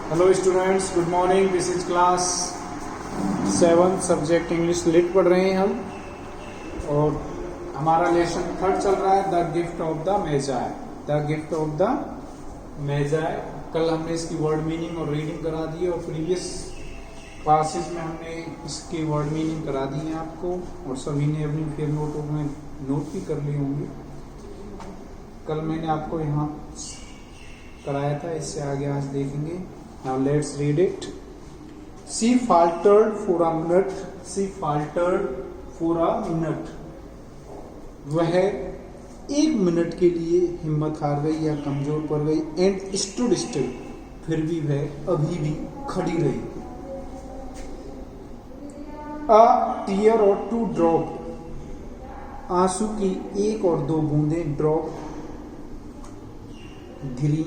Hello students, good morning. This is class 7 subject English lit पढ़ रहे हैं हम और हमारा लेसन थर्ड चल रहा है, the gift of the Magi. The gift of the Magi. कल हमने इसकी वर्ड मीनिंग और रीडिंग करा दी है और प्रीवियस क्लासेस में हमने इसकी वर्ड मीनिंग करा दी है आपको और सभी ने अपनी फिर नोटों में नोट भी कर लिए होंगे। कल मैंने आपको यहाँ कराया था, इससे आगे आज देखेंगे। Now let's read it. She faltered for a minute. She faltered for a minute. वह एक मिनट के लिए हिम्मत हार गई या कमजोर पड़ गई। And stood still. फिर भी वह अभी भी खड़ी रही। A tear or two drop. आंसू की एक और दो बूंदें drop Giri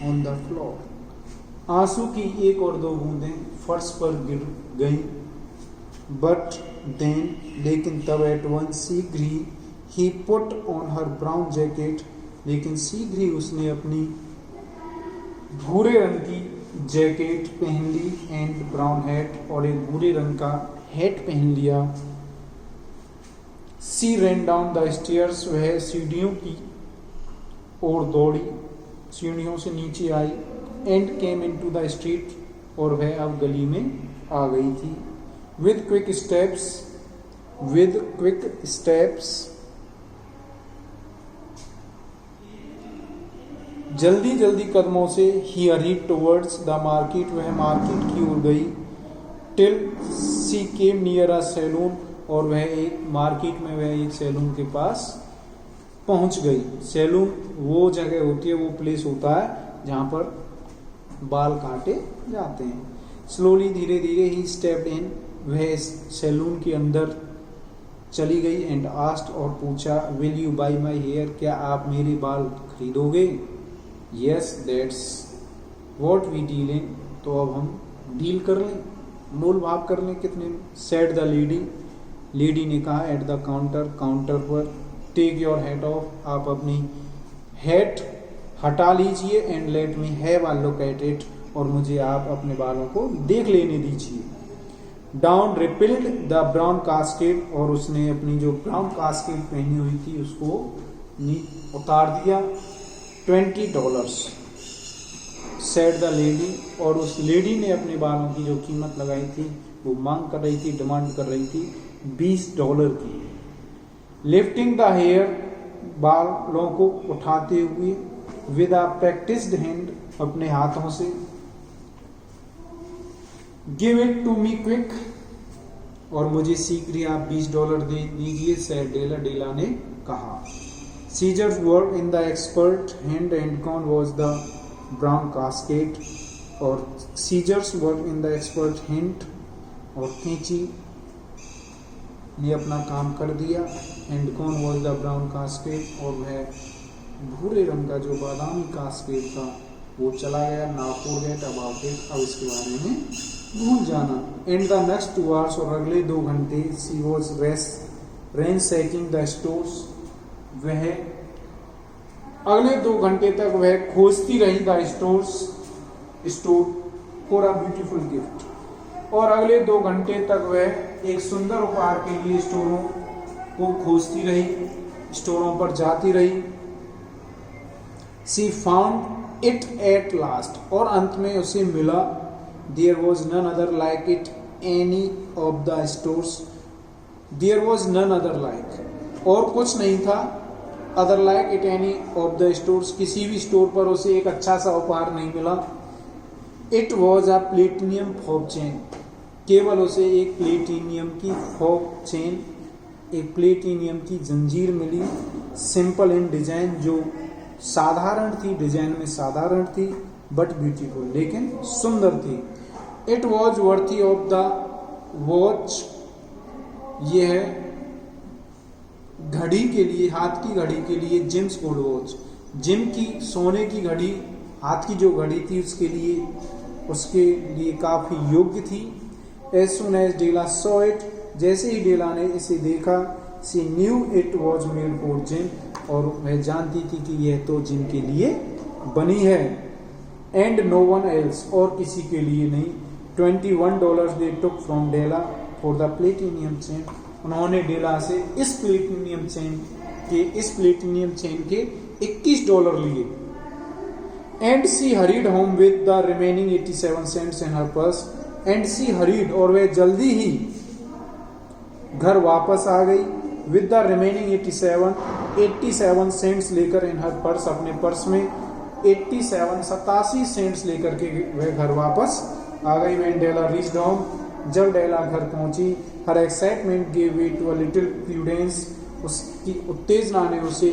on the floor. आंसू की एक और दो बूंदें फर्श पर गिर गईं। बट देन लेकिन तब एट वंस शीघ्र ही put on her brown jacket, लेकिन शीघ्र ही उसने अपनी भूरे रंग की जैकेट पहन ली एंड ब्राउन हैट, और एक भूरे रंग का हैट पहन लिया। She ran down the stairs. वह सीढ़ियों की ओर दौड़ी, सीढ़ियों से नीचे आई। And came into the street, और वह अब गली में आ गई थी। विद क्विक स्टेप्स, जल्दी जल्दी कदमों से ही हरीड टुवर्ड्स द मार्केट। वह मार्केट की ओर गई। Till she came near a saloon, और वह एक मार्केट में वह एक सैलून के पास पहुंच गई। सैलून वो जगह होती है, वो प्लेस होता है जहां पर बाल काटे जाते हैं। स्लोली धीरे धीरे ही स्टेप्ड इन। वह सैलून के अंदर चली गई। एंड आस्क्ड, और पूछा, will you buy my hair. क्या आप मेरे बाल खरीदोगे। Yes that's what we deal in. तो अब हम डील कर लें, मोल भाव कर लें कितने में। Said the lady. लेडी ने कहा। एट द काउंटर, काउंटर पर। Take your hat off. आप अपनी हैट हटा लीजिए। And let me have a look at it. और मुझे आप अपने बालों को देख लेने दीजिए। Down rippled the brown casket. और उसने अपनी जो ब्राउन कास्केट पहनी हुई थी उसको उतार दिया। $20 सेड द लेडी। और उस लेडी ने अपने बालों की जो कीमत लगाई थी, वो मांग कर रही थी, डिमांड कर रही थी $20 की। लिफ्टिंग द हेयर, बालों को उठाते हुए। विद अ प्रैक्टिस्ड हैंड, अपने हाथों से। Give it to me quick, और मुझे शीघ्र ही आप $20 दे दीजिए। सैड डेला, डेला ने कहा। Scissors work in the expert hand and gone was the brown casket. और scissors work in the expert hand, और कैंची ने अपना काम कर दिया। And gone was the brown casket, और वह भूरे रंग का जो बादामी कास्केट था वो चला गया। Now forget about it. अब इसके बारे में भूल जाना। एंड द नेक्स्ट 2 hours, और अगले 2 घंटे। सी वॉज रैंसैकिंग द स्टोर्स। वह अगले 2 घंटे तक वह खोजती रही the store for a beautiful gift. और अगले 2 घंटे तक वह एक सुंदर उपहार के लिए स्टोरों को खोजती रही, स्टोरों पर जाती रही। She found it at last, और अंत में उसे मिला। There was none other like it any of the stores. There was none other like, और कुछ नहीं था other like it any of the stores, किसी भी स्टोर पर उसे एक अच्छा सा उपहार नहीं मिला। It was a platinum fob chain, केवल उसे एक प्लेटिनियम की फोब चेन, एक प्लेटिनियम की जंजीर मिली। सिंपल इन डिजाइन, जो साधारण थी, डिजाइन में साधारण थी, बट ब्यूटीफुल, लेकिन सुंदर थी। It was worthy of the watch. यह है घड़ी के लिए, हाथ की घड़ी के लिए, जिम्स गोल्ड वॉच। जिम की सोने की घड़ी, हाथ की जो घड़ी थी उसके लिए काफी योग्य थी। As soon as Della saw it, जैसे ही डेला ने इसे देखा, she knew it was made for Jim, और वह जानती थी कि यह तो जिम के लिए बनी है। एंड नो वन एल्स, और किसी के लिए नहीं। $21 they took from Della for the platinum chain, उन्होंने डेला से इस प्लेटिनियम चेन के $21 लिए। And she hurried home with the remaining 87 cents in her purse, and she hurried, और वह जल्दी ही घर वापस आ गई। विद द रिमेनिंग 87 सेंट्स लेकर इन हर पर्स, अपने पर्स में 87 सेंट्स लेकर के वह घर वापस आ गई। व्हेन डेला रीच्ड होम, जब डेला घर पहुंची, her excitement give way to a little prudence, उसकी उत्तेजना ने उसे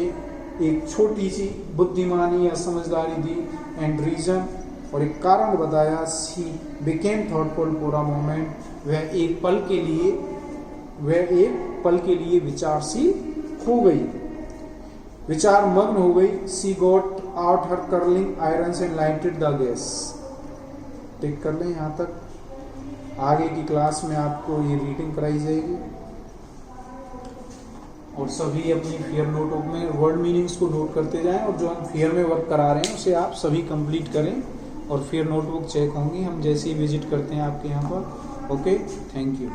एक छोटी सी बुद्धिमानी या समझदारी दी। एंड रीजन, और एक कारण बताया। सी became thoughtful for a moment, वह एक पल के लिए विचारशील हो गई, विचार मग्न हो गई। She got out her curling irons and lighted the gas. Tick कर लें यहाँ तक। आगे की क्लास में आपको ये रीडिंग कराई जाएगी और सभी अपनी फेयर नोटबुक में वर्ड मीनिंग्स को नोट करते जाएं, और जो हम फेयर में वर्क करा रहे हैं उसे आप सभी कंप्लीट करें, और फेयर नोटबुक चेक होंगी हम जैसे ही विजिट करते हैं आपके यहाँ पर। Okay, thank you.